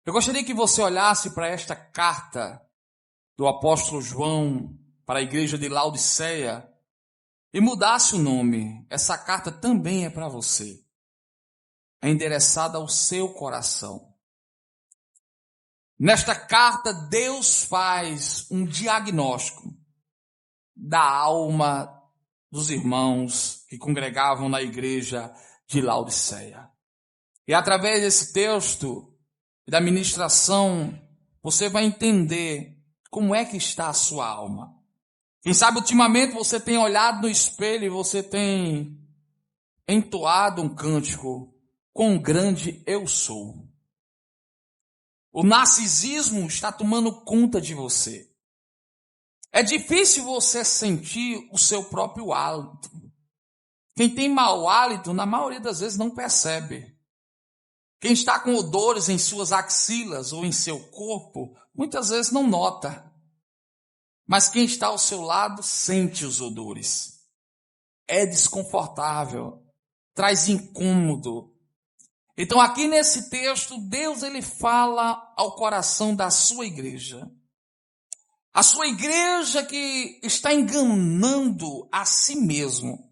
Eu gostaria que você olhasse para esta carta do apóstolo João para a igreja de Laodiceia e mudasse o nome. Essa carta também é para você. É endereçada ao seu coração. Nesta carta, Deus faz um diagnóstico da alma dos irmãos que congregavam na igreja de Laodiceia. E através desse texto e da ministração, você vai entender como é que está a sua alma. Quem sabe ultimamente você tem olhado no espelho e você tem entoado um cântico: quão grande eu sou. O narcisismo está tomando conta de você. É difícil você sentir o seu próprio hálito. Quem tem mau hálito, na maioria das vezes, não percebe. Quem está com odores em suas axilas ou em seu corpo, muitas vezes não nota. Mas quem está ao seu lado sente os odores. É desconfortável, traz incômodo. Então aqui nesse texto, Deus ele fala ao coração da sua igreja. A sua igreja que está enganando a si mesmo,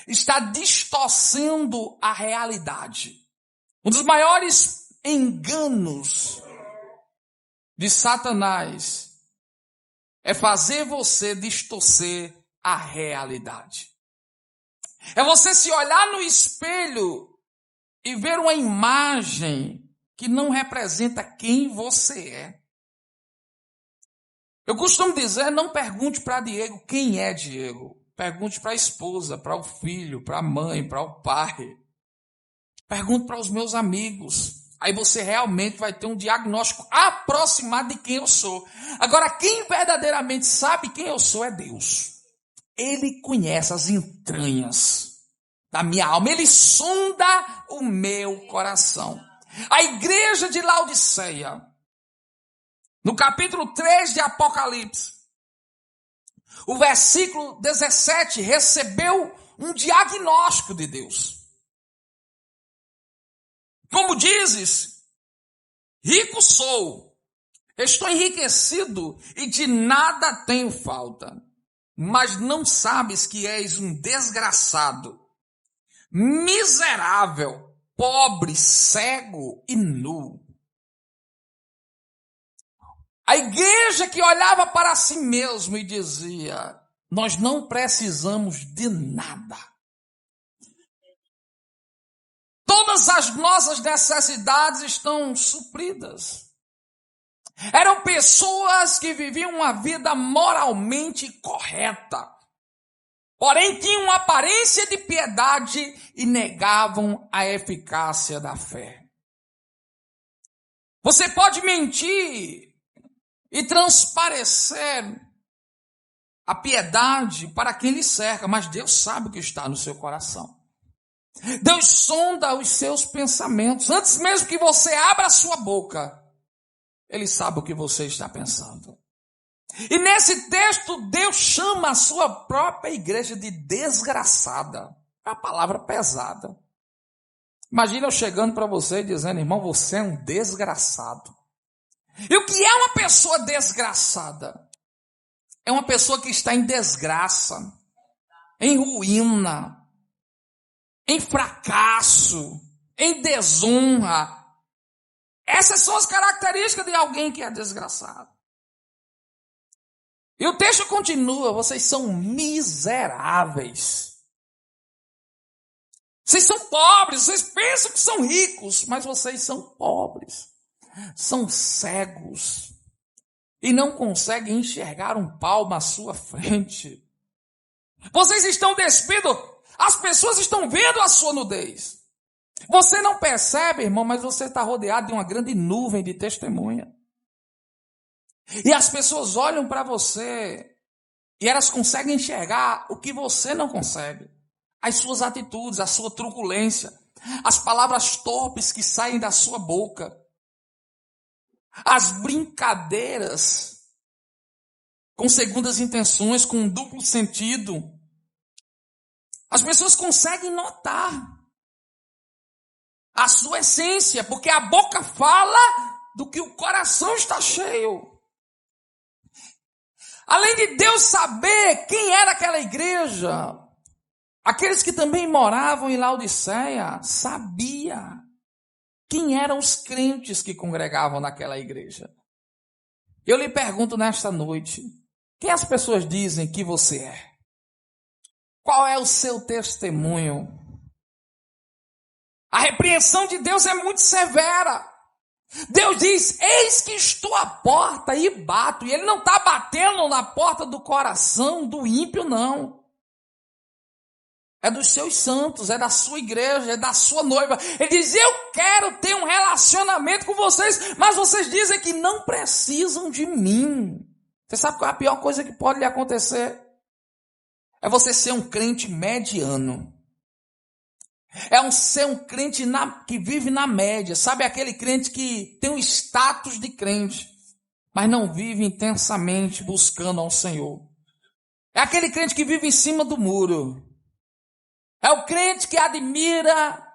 está distorcendo a realidade. Um dos maiores enganos de Satanás é fazer você distorcer a realidade. É você se olhar no espelho e ver uma imagem que não representa quem você é. Eu costumo dizer, não pergunte para Diego quem é Diego. Pergunte para a esposa, para o filho, para a mãe, para o pai. Pergunte para os meus amigos. Aí você realmente vai ter um diagnóstico aproximado de quem eu sou. Agora, quem verdadeiramente sabe quem eu sou é Deus. Ele conhece as entranhas da minha alma. Ele sonda o meu coração. A igreja de Laodiceia, no capítulo 3 de Apocalipse, o versículo 17, recebeu um diagnóstico de Deus. Como dizes, rico sou, estou enriquecido e de nada tenho falta, mas não sabes que és um desgraçado, miserável, pobre, cego e nu. A igreja que olhava para si mesmo e dizia, nós não precisamos de nada. Todas as nossas necessidades estão supridas. Eram pessoas que viviam uma vida moralmente correta. Porém, tinham aparência de piedade e negavam a eficácia da fé. Você pode mentir e transparecer a piedade para quem lhe cerca, mas Deus sabe o que está no seu coração. Deus sonda os seus pensamentos. Antes mesmo que você abra a sua boca, Ele sabe o que você está pensando. E nesse texto, Deus chama a sua própria igreja de desgraçada. É uma palavra pesada. Imagina eu chegando para você e dizendo, irmão, você é um desgraçado. E o que é uma pessoa desgraçada? É uma pessoa que está em desgraça, em ruína, em fracasso, em desonra. Essas são as características de alguém que é desgraçado. E o texto continua, vocês são miseráveis. Vocês são pobres, vocês pensam que são ricos, mas vocês são pobres. São cegos e não conseguem enxergar um palmo à sua frente. Vocês estão despidos, as pessoas estão vendo a sua nudez. Você não percebe, irmão, mas você está rodeado de uma grande nuvem de testemunha. E as pessoas olham para você e elas conseguem enxergar o que você não consegue. As suas atitudes, a sua truculência, as palavras torpes que saem da sua boca. As brincadeiras com segundas intenções, com um duplo sentido. As pessoas conseguem notar a sua essência, porque a boca fala do que o coração está cheio. Além de Deus saber quem era aquela igreja, aqueles que também moravam em Laodiceia sabia quem eram os crentes que congregavam naquela igreja. Eu lhe pergunto nesta noite, quem as pessoas dizem que você é? Qual é o seu testemunho? A repreensão de Deus é muito severa. Deus diz, eis que estou à porta e bato. E ele não está batendo na porta do coração do ímpio, não. É dos seus santos, é da sua igreja, é da sua noiva. Ele diz, eu quero ter um relacionamento com vocês, mas vocês dizem que não precisam de mim. Você sabe qual é a pior coisa que pode lhe acontecer? É você ser um crente mediano. Ser um crente que vive na média. Sabe aquele crente que tem o status de crente, mas não vive intensamente buscando ao Senhor. É aquele crente que vive em cima do muro. É o crente que admira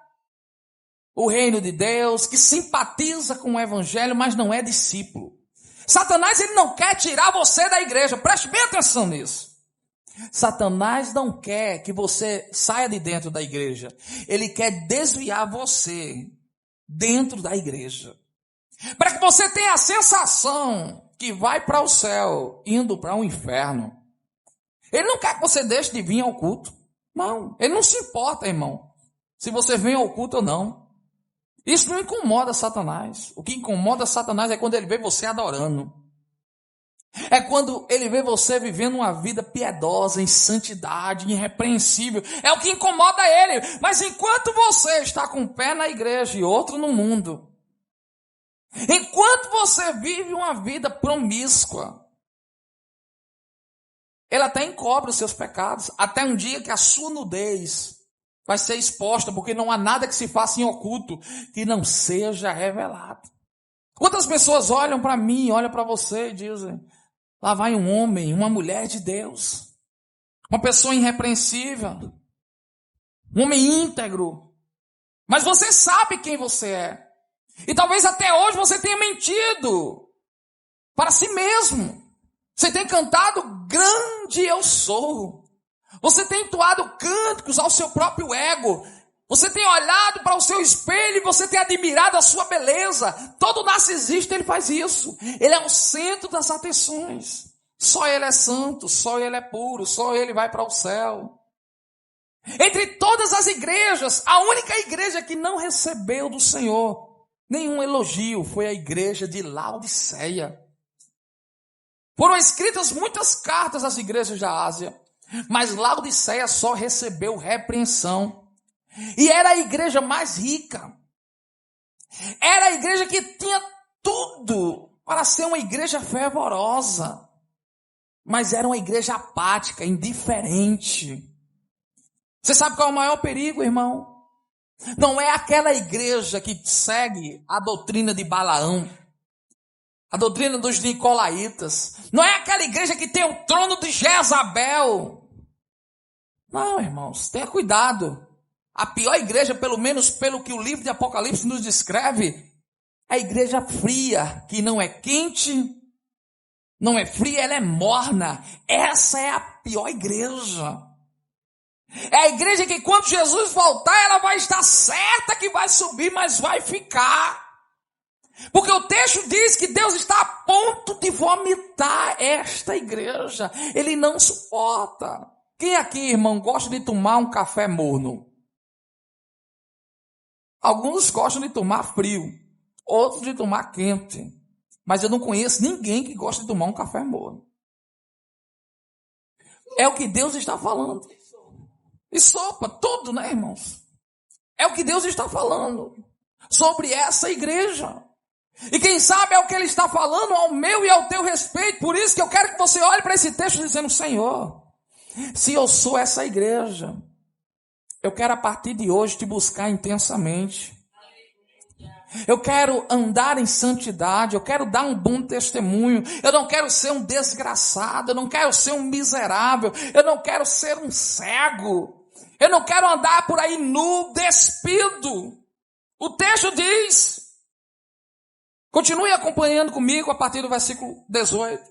o reino de Deus, que simpatiza com o evangelho, mas não é discípulo. Satanás, ele não quer tirar você da igreja. Preste bem atenção nisso. Satanás não quer que você saia de dentro da igreja. Ele quer desviar você dentro da igreja, para que você tenha a sensação que vai para o céu, indo para o inferno. Ele não quer que você deixe de vir ao culto. Não, ele não se importa, irmão, se você vem ao culto ou não. Isso não incomoda Satanás. O que incomoda Satanás é quando ele vê você adorando. É quando ele vê você vivendo uma vida piedosa, em santidade, irrepreensível. É o que incomoda ele. Mas enquanto você está com um pé na igreja e outro no mundo, enquanto você vive uma vida promíscua, ele até encobre os seus pecados, até um dia que a sua nudez vai ser exposta, porque não há nada que se faça em oculto que não seja revelado. Quantas pessoas olham para mim, olham para você e dizem, lá vai um homem, uma mulher de Deus, uma pessoa irrepreensível, um homem íntegro, mas você sabe quem você é. E talvez até hoje você tenha mentido para si mesmo. Você tem cantado grande eu sou. Você tem entoado cânticos ao seu próprio ego. Você tem olhado para o seu espelho e você tem admirado a sua beleza. Todo narcisista, ele faz isso. Ele é o centro das atenções. Só ele é santo, só ele é puro, só ele vai para o céu. Entre todas as igrejas, a única igreja que não recebeu do Senhor nenhum elogio foi a igreja de Laodiceia. Foram escritas muitas cartas às igrejas da Ásia, mas Laodiceia só recebeu repreensão. E era a igreja mais rica. Era a igreja que tinha tudo para ser uma igreja fervorosa. Mas era uma igreja apática, indiferente. Você sabe qual é o maior perigo, irmão? Não é aquela igreja que segue a doutrina de Balaão, a doutrina dos nicolaítas. Não é aquela igreja que tem o trono de Jezabel. Não, irmãos, tenha cuidado. A pior igreja, pelo menos pelo que o livro de Apocalipse nos descreve, é a igreja fria, que não é quente, não é fria, ela é morna. Essa é a pior igreja. É a igreja que quando Jesus voltar, ela vai estar certa que vai subir, mas vai ficar. Porque o texto diz que Deus está a ponto de vomitar esta igreja. Ele não suporta. Quem aqui, irmão, gosta de tomar um café morno? Alguns gostam de tomar frio, outros de tomar quente. Mas eu não conheço ninguém que gosta de tomar um café morno. É o que Deus está falando. E sopa, tudo, né, irmãos? É o que Deus está falando sobre essa igreja. E quem sabe é o que Ele está falando ao meu e ao teu respeito. Por isso que eu quero que você olhe para esse texto dizendo, Senhor, se eu sou essa igreja, eu quero a partir de hoje te buscar intensamente. Eu quero andar em santidade, eu quero dar um bom testemunho, eu não quero ser um desgraçado, eu não quero ser um miserável, eu não quero ser um cego, eu não quero andar por aí nu, despido. O texto diz Continue acompanhando comigo a partir do versículo 18.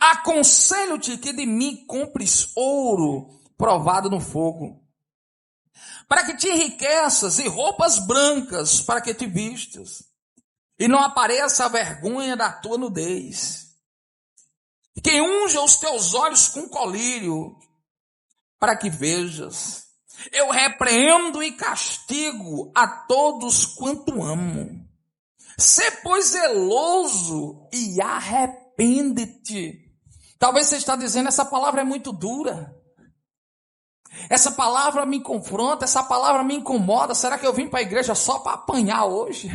Aconselho-te que de mim compres ouro provado no fogo, para que te enriqueças, e roupas brancas para que te vistas, e não apareça a vergonha da tua nudez. Que unja os teus olhos com colírio, para que vejas. Eu repreendo e castigo a todos quanto amo. Sê, pois, zeloso e arrepende-te. Talvez você está dizendo, essa palavra é muito dura. Essa palavra me confronta, essa palavra me incomoda. Será que eu vim para a igreja só para apanhar hoje?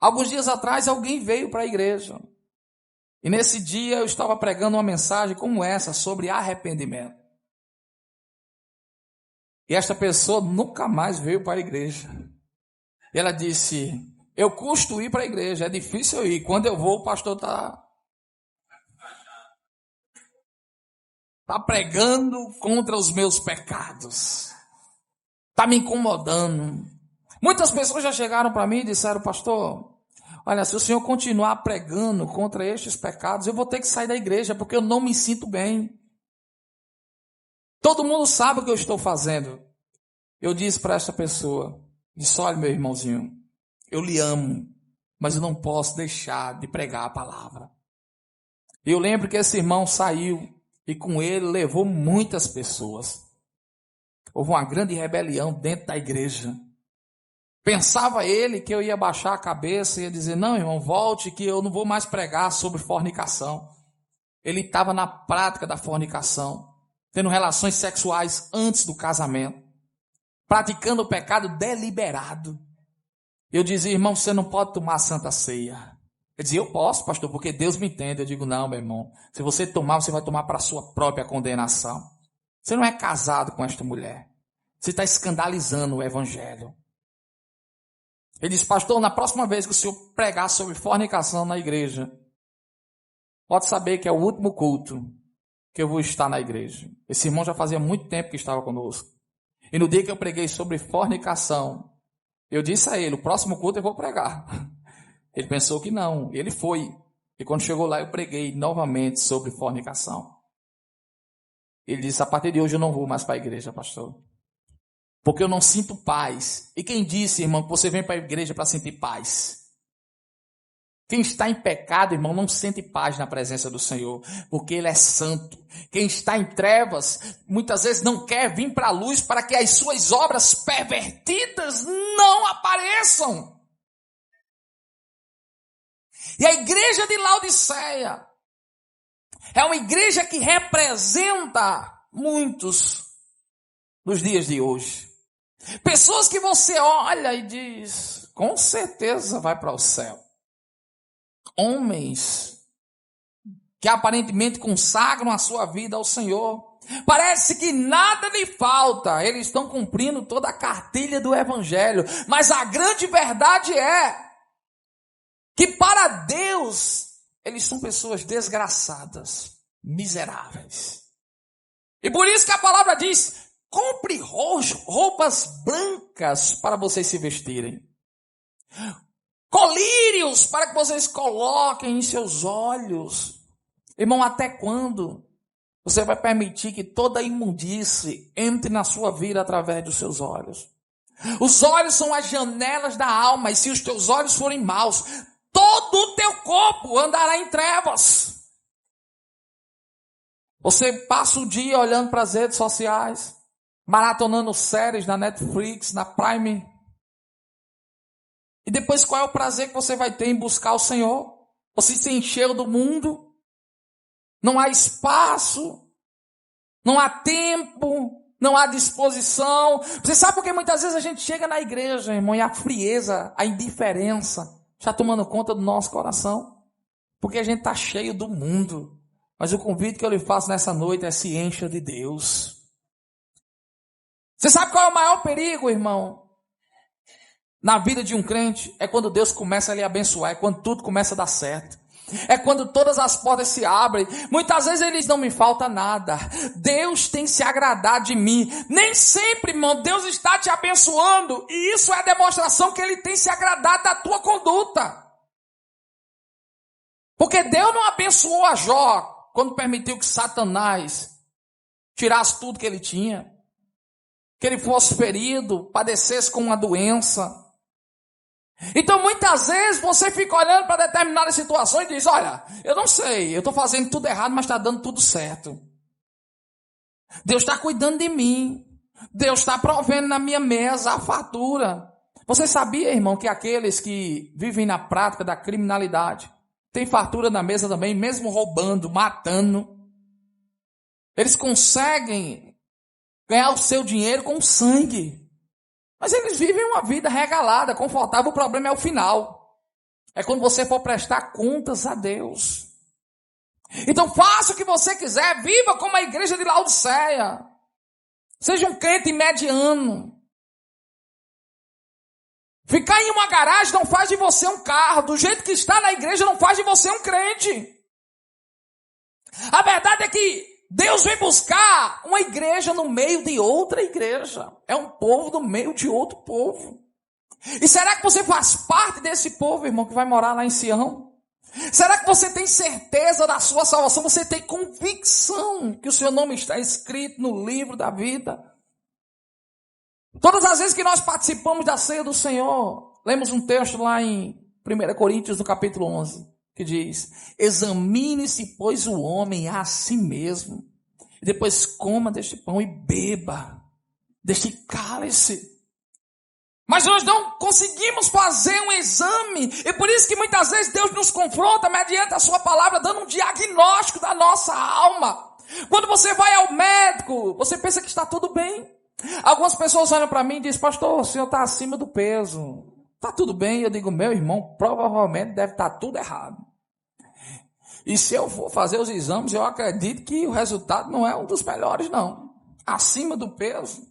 Alguns dias atrás alguém veio para a igreja. E nesse dia eu estava pregando uma mensagem como essa, sobre arrependimento. E esta pessoa nunca mais veio para a igreja. E ela disse, eu custo ir para a igreja, é difícil eu ir. Quando eu vou, o pastor está pregando contra os meus pecados. Está me incomodando. Muitas pessoas já chegaram para mim e disseram, pastor, olha, se o senhor continuar pregando contra estes pecados, eu vou ter que sair da igreja, porque eu não me sinto bem. Todo mundo sabe o que eu estou fazendo. Eu disse para esta pessoa, disse, olha, meu irmãozinho, eu lhe amo, mas eu não posso deixar de pregar a palavra. Eu lembro que esse irmão saiu e com ele levou muitas pessoas. Houve uma grande rebelião dentro da igreja. Pensava ele que eu ia baixar a cabeça e ia dizer, não, irmão, volte que eu não vou mais pregar sobre fornicação. Ele estava na prática da fornicação, tendo relações sexuais antes do casamento, praticando o pecado deliberado. Eu dizia, irmão, você não pode tomar a Santa Ceia. Ele dizia, eu posso, pastor, porque Deus me entende. Eu digo, não, meu irmão, se você tomar, você vai tomar para a sua própria condenação. Você não é casado com esta mulher. Você está escandalizando o evangelho. Ele disse, pastor, na próxima vez que o senhor pregar sobre fornicação na igreja, pode saber que é o último culto que eu vou estar na igreja. Esse irmão já fazia muito tempo que estava conosco. E no dia que eu preguei sobre fornicação, eu disse a ele, o próximo culto eu vou pregar. Ele pensou que não, ele foi. E quando chegou lá eu preguei novamente sobre fornicação. Ele disse, a partir de hoje eu não vou mais para a igreja, pastor. Porque eu não sinto paz. E quem disse, irmão, que você vem para a igreja para sentir paz? Quem está em pecado, irmão, não sente paz na presença do Senhor, porque Ele é santo. Quem está em trevas, muitas vezes não quer vir para a luz para que as suas obras pervertidas não apareçam. E a igreja de Laodiceia é uma igreja que representa muitos nos dias de hoje. Pessoas que você olha e diz, com certeza vai para o céu. Homens que aparentemente consagram a sua vida ao Senhor. Parece que nada lhe falta. Eles estão cumprindo toda a cartilha do evangelho. Mas a grande verdade é que para Deus, eles são pessoas desgraçadas, miseráveis. E por isso que a palavra diz, compre roupas brancas para vocês se vestirem. Colírios para que vocês coloquem em seus olhos. Irmão, até quando você vai permitir que toda imundície entre na sua vida através dos seus olhos? Os olhos são as janelas da alma, e se os teus olhos forem maus, todo o teu corpo andará em trevas. Você passa o dia olhando para as redes sociais, maratonando séries na Netflix, na Prime. E depois qual é o prazer que você vai ter em buscar o Senhor? Você se encheu do mundo, não há espaço, não há tempo, não há disposição. Você sabe por que muitas vezes a gente chega na igreja, irmão, e a frieza, a indiferença está tomando conta do nosso coração? Porque a gente está cheio do mundo. Mas o convite que eu lhe faço nessa noite é se encha de Deus. Você sabe qual é o maior perigo, irmão? Na vida de um crente, é quando Deus começa a lhe abençoar, é quando tudo começa a dar certo. É quando todas as portas se abrem. Muitas vezes eles não me falta nada. Deus tem se agradado de mim. Nem sempre, irmão, Deus está te abençoando. E isso é a demonstração que Ele tem se agradado da tua conduta. Porque Deus não abençoou a Jó quando permitiu que Satanás tirasse tudo que ele tinha. Que ele fosse ferido, padecesse com uma doença. Então muitas vezes você fica olhando para determinadas situações e diz, olha, eu não sei, eu estou fazendo tudo errado, mas está dando tudo certo. Deus está cuidando de mim. Deus está provendo na minha mesa a fartura. Você sabia, irmão, que aqueles que vivem na prática da criminalidade têm fartura na mesa também, mesmo roubando, matando. Eles conseguem ganhar o seu dinheiro com sangue. Mas eles vivem uma vida regalada, confortável. O problema é o final. É quando você for prestar contas a Deus. Então faça o que você quiser. Viva como a igreja de Laodiceia. Seja um crente mediano. Ficar em uma garagem não faz de você um carro. Do jeito que está na igreja não faz de você um crente. A verdade é que Deus vem buscar uma igreja no meio de outra igreja. É um povo no meio de outro povo. E será que você faz parte desse povo, irmão, que vai morar lá em Sião? Será que você tem certeza da sua salvação? Você tem convicção que o seu nome está escrito no livro da vida? Todas as vezes que nós participamos da ceia do Senhor, lemos um texto lá em 1 Coríntios, no capítulo 11. Que diz, examine-se, pois, o homem a si mesmo. E depois coma deste pão e beba deste cálice. Mas nós não conseguimos fazer um exame. E por isso que muitas vezes Deus nos confronta mediante a sua palavra, dando um diagnóstico da nossa alma. Quando você vai ao médico, você pensa que está tudo bem. Algumas pessoas olham para mim e dizem, pastor, o senhor está acima do peso. Está tudo bem? Eu digo, meu irmão, provavelmente deve estar tudo errado. E se eu for fazer os exames, eu acredito que o resultado não é um dos melhores, não. Acima do peso.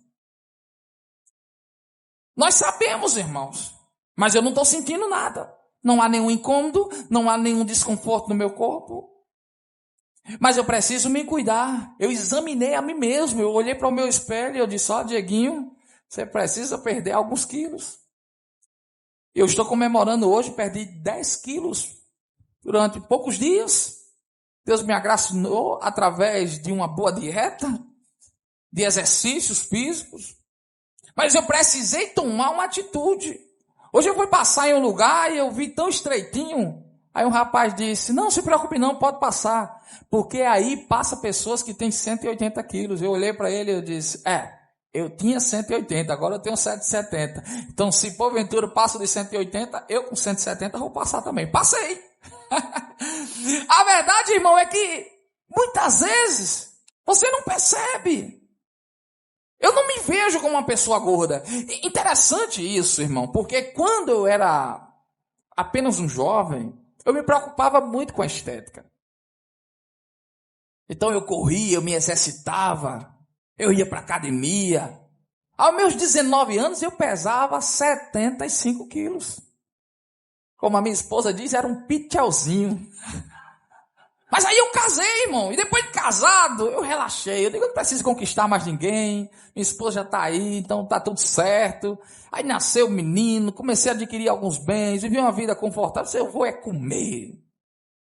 Nós sabemos, irmãos, mas eu não estou sentindo nada. Não há nenhum incômodo, não há nenhum desconforto no meu corpo. Mas eu preciso me cuidar. Eu examinei a mim mesmo, eu olhei para o meu espelho e eu disse, ó, Dieguinho, você precisa perder alguns quilos. Eu estou comemorando hoje, perdi 10 quilos. Durante poucos dias, Deus me agraciou através de uma boa dieta, de exercícios físicos. Mas eu precisei tomar uma atitude. Hoje eu fui passar em um lugar e eu vi tão estreitinho. Aí um rapaz disse, não se preocupe não, pode passar. Porque aí passa pessoas que têm 180 quilos. Eu olhei para ele e eu disse, eu tinha 180, agora eu tenho 170. Então se porventura passo de 180, eu com 170 vou passar também. Passei. A verdade, irmão, é que muitas vezes você não percebe. Eu não me vejo como uma pessoa gorda. Interessante isso, irmão, porque quando eu era apenas um jovem, eu me preocupava muito com a estética. Então eu corria, eu me exercitava, eu ia para a academia. Aos meus 19 anos eu pesava 75 quilos. Como a minha esposa diz, era um pitelzinho. Mas aí eu casei, irmão. E depois de casado, eu relaxei. Eu digo, eu não preciso conquistar mais ninguém. Minha esposa já está aí, então está tudo certo. Aí nasceu o menino, comecei a adquirir alguns bens, vivi uma vida confortável. Eu vou comer.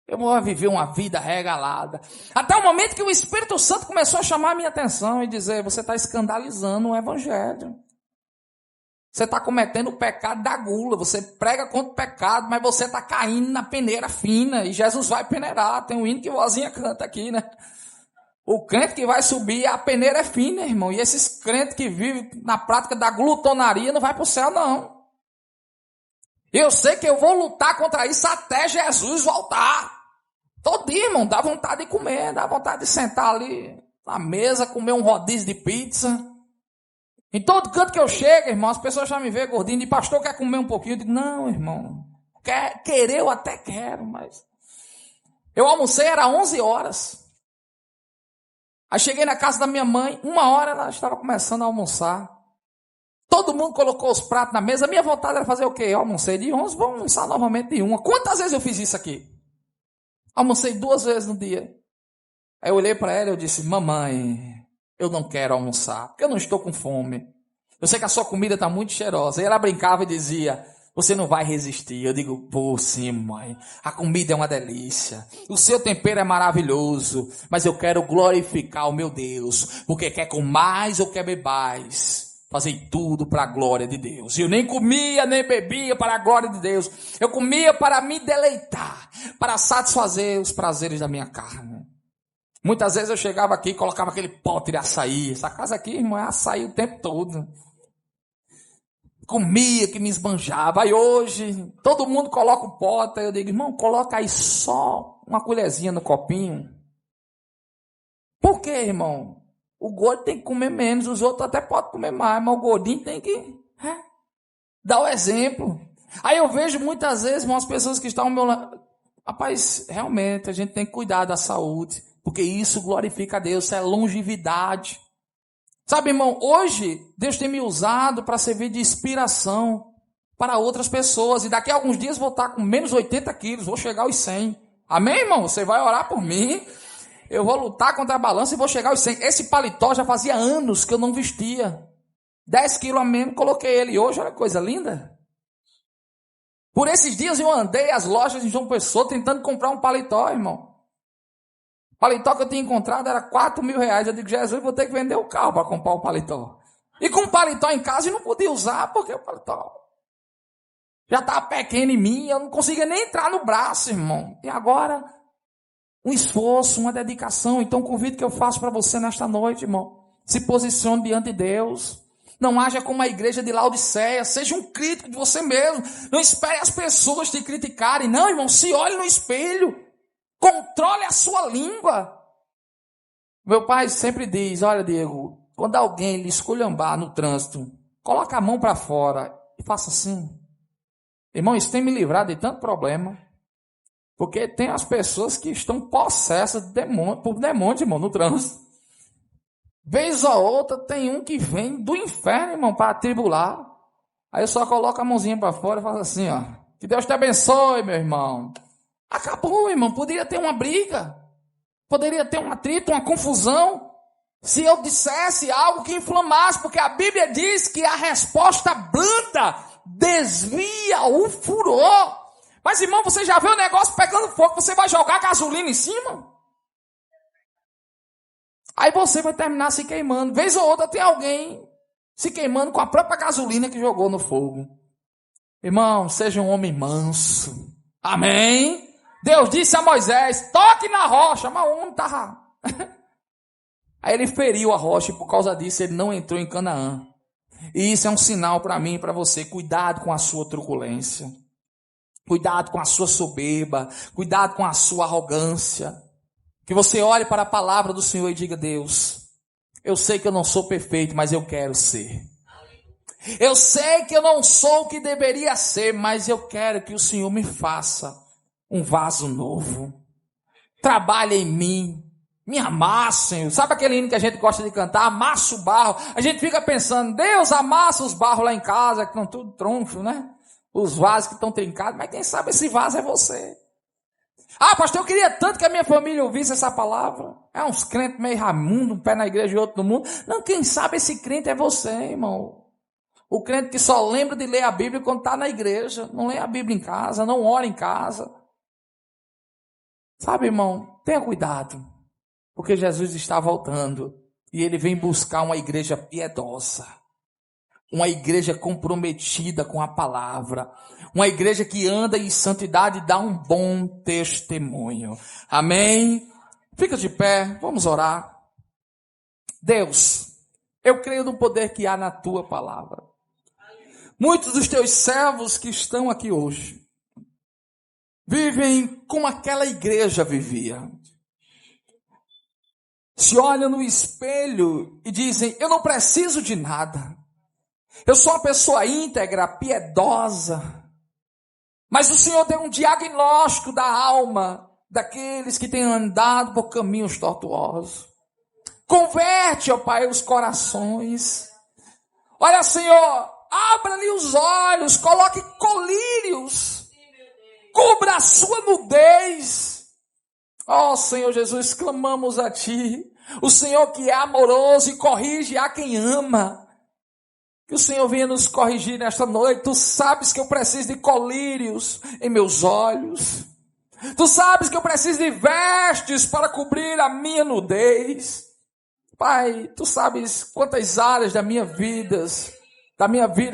Eu vou viver uma vida regalada. Até o momento que o Espírito Santo começou a chamar a minha atenção e dizer, você está escandalizando o Evangelho. Você está cometendo o pecado da gula, você prega contra o pecado, mas você está caindo na peneira fina, e Jesus vai peneirar. Tem um hino que vozinha canta aqui, né? O crente que vai subir, a peneira é fina, irmão, e esses crentes que vivem na prática da glutonaria não vai para o céu, não. Eu sei que eu vou lutar contra isso até Jesus voltar. Todo dia, irmão, dá vontade de comer, dá vontade de sentar ali na mesa, comer um rodízio de pizza. Em todo canto que eu chego, irmão, as pessoas já me veem gordinho, de pastor, quer comer um pouquinho? Eu digo, não, irmão, querer eu até quero, mas... Eu almocei, era 11 horas. Aí cheguei na casa da minha mãe, 1 hora ela estava começando a almoçar. Todo mundo colocou os pratos na mesa, a minha vontade era fazer o quê? Eu almocei de 11, vou almoçar novamente de 1. Quantas vezes eu fiz isso aqui? Almocei 2 vezes no dia. Aí eu olhei para ela e eu disse, mamãe, eu não quero almoçar, porque eu não estou com fome. Eu sei que a sua comida está muito cheirosa. E ela brincava e dizia, você não vai resistir. Eu digo, pô, sim, mãe. A comida é uma delícia. O seu tempero é maravilhoso. Mas eu quero glorificar o meu Deus. Porque quer comais ou quer bebais, fazei tudo para a glória de Deus. E eu nem comia, nem bebia para a glória de Deus. Eu comia para me deleitar, para satisfazer os prazeres da minha carne. Muitas vezes eu chegava aqui e colocava aquele pote de açaí. Essa casa aqui, irmão, é açaí o tempo todo. Comia que me esbanjava. Aí hoje, todo mundo coloca o pote. Aí eu digo, irmão, coloca aí só uma colherzinha no copinho. Por quê, irmão? O gordo tem que comer menos, os outros até podem comer mais, mas o gordinho tem que dar o exemplo. Aí eu vejo muitas vezes umas pessoas que estão ao meu lado. Rapaz, realmente a gente tem que cuidar da saúde, porque isso glorifica a Deus, isso é longevidade. Sabe, irmão, hoje Deus tem me usado para servir de inspiração para outras pessoas. E daqui a alguns dias vou estar com menos 80 quilos, vou chegar aos 100. Amém, irmão? Você vai orar por mim. Eu vou lutar contra a balança e vou chegar aos 100. Esse paletó já fazia anos que eu não vestia. 10 quilos a menos, coloquei ele. E hoje, olha que coisa linda. Por esses dias eu andei às lojas de João Pessoa tentando comprar um paletó, irmão. O paletó que eu tinha encontrado era 4 mil reais. Eu digo, Jesus, vou ter que vender o carro para comprar o paletó. E com o paletó em casa eu não podia usar, porque o paletó já estava pequeno em mim. Eu não conseguia nem entrar no braço, irmão. E agora, um esforço, uma dedicação. Então, o convite que eu faço para você nesta noite, irmão, se posicione diante de Deus. Não haja como a igreja de Laodiceia. Seja um crítico de você mesmo. Não espere as pessoas te criticarem. Não, irmão, se olhe no espelho. Controle a sua língua. Meu pai sempre diz, olha, Diego, quando alguém lhe esculhambar no trânsito, coloca a mão para fora e faça assim. Irmão, isso tem me livrado de tanto problema. Porque tem as pessoas que estão possessas por demônio, irmão, no trânsito. Vez ou outra tem um que vem do inferno, irmão, para atribular. Aí eu só coloco a mãozinha para fora e faço assim, ó. Que Deus te abençoe, meu irmão. Acabou, irmão. Poderia ter uma briga. Poderia ter um atrito, uma confusão. Se eu dissesse algo que inflamasse. Porque a Bíblia diz que a resposta branda desvia o furor. Mas, irmão, você já vê o negócio pegando fogo. Você vai jogar gasolina em cima? Aí você vai terminar se queimando. Vez ou outra tem alguém se queimando com a própria gasolina que jogou no fogo. Irmão, seja um homem manso. Amém? Deus disse a Moisés, toque na rocha, mas o homem estava... Aí ele feriu a rocha e por causa disso ele não entrou em Canaã. E isso é um sinal para mim e para você. Cuidado com a sua truculência. Cuidado com a sua soberba. Cuidado com a sua arrogância. Que você olhe para a palavra do Senhor e diga, Deus, eu sei que eu não sou perfeito, mas eu quero ser. Eu sei que eu não sou o que deveria ser, mas eu quero que o Senhor me faça um vaso novo. Trabalhe em mim. Me amassa, Senhor. Sabe aquele hino que a gente gosta de cantar? Amassa o barro. A gente fica pensando, Deus amassa os barros lá em casa, que estão tudo troncho, né? Os vasos que estão trincados. Mas quem sabe esse vaso é você. Ah, pastor, eu queria tanto que a minha família ouvisse essa palavra. É uns crentes meio ramundo, um pé na igreja e outro no mundo. Não, quem sabe esse crente é você, irmão. O crente que só lembra de ler a Bíblia quando está na igreja. Não lê a Bíblia em casa, não ora em casa. Sabe, irmão, tenha cuidado. Porque Jesus está voltando. E ele vem buscar uma igreja piedosa. Uma igreja comprometida com a palavra. Uma igreja que anda em santidade e dá um bom testemunho. Amém? Fica de pé, vamos orar. Deus, eu creio no poder que há na tua palavra. Muitos dos teus servos que estão aqui hoje vivem como aquela igreja vivia. Se olham no espelho e dizem, eu não preciso de nada. Eu sou uma pessoa íntegra, piedosa. Mas o Senhor deu um diagnóstico da alma daqueles que têm andado por caminhos tortuosos. Converte, ó Pai, os corações. Olha, Senhor, abra-lhe os olhos, coloque colírios. Cubra a sua nudez. Ó Senhor Jesus, clamamos a Ti. O Senhor que é amoroso e corrige a quem ama. Que o Senhor venha nos corrigir nesta noite. Tu sabes que eu preciso de colírios em meus olhos. Tu sabes que eu preciso de vestes para cobrir a minha nudez. Pai, Tu sabes quantas áreas da minha vida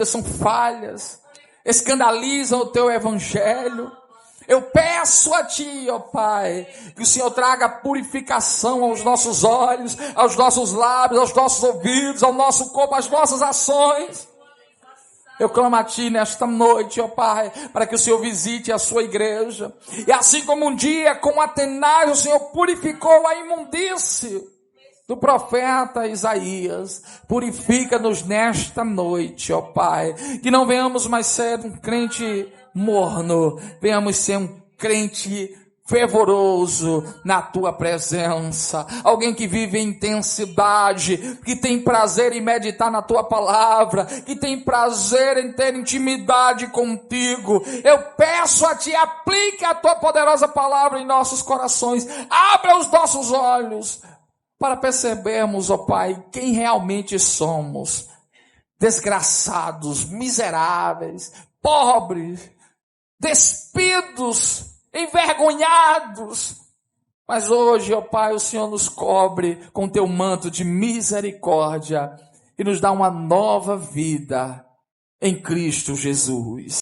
são falhas, escandalizam o Teu evangelho. Eu peço a Ti, ó Pai, que o Senhor traga purificação aos nossos olhos, aos nossos lábios, aos nossos ouvidos, ao nosso corpo, às nossas ações. Eu clamo a Ti nesta noite, ó Pai, para que o Senhor visite a sua igreja. E assim como um dia com Atenais o Senhor purificou a imundície do profeta Isaías, purifica-nos nesta noite, ó Pai, que não venhamos mais ser um crente morno, venhamos ser um crente fervoroso na Tua presença, alguém que vive em intensidade, que tem prazer em meditar na Tua palavra, que tem prazer em ter intimidade contigo. Eu peço a Ti, aplique a Tua poderosa palavra em nossos corações, abra os nossos olhos, para percebermos, ó Pai, quem realmente somos, desgraçados, miseráveis, pobres, despidos, envergonhados. Mas hoje, ó Pai, o Senhor nos cobre com Teu manto de misericórdia e nos dá uma nova vida em Cristo Jesus.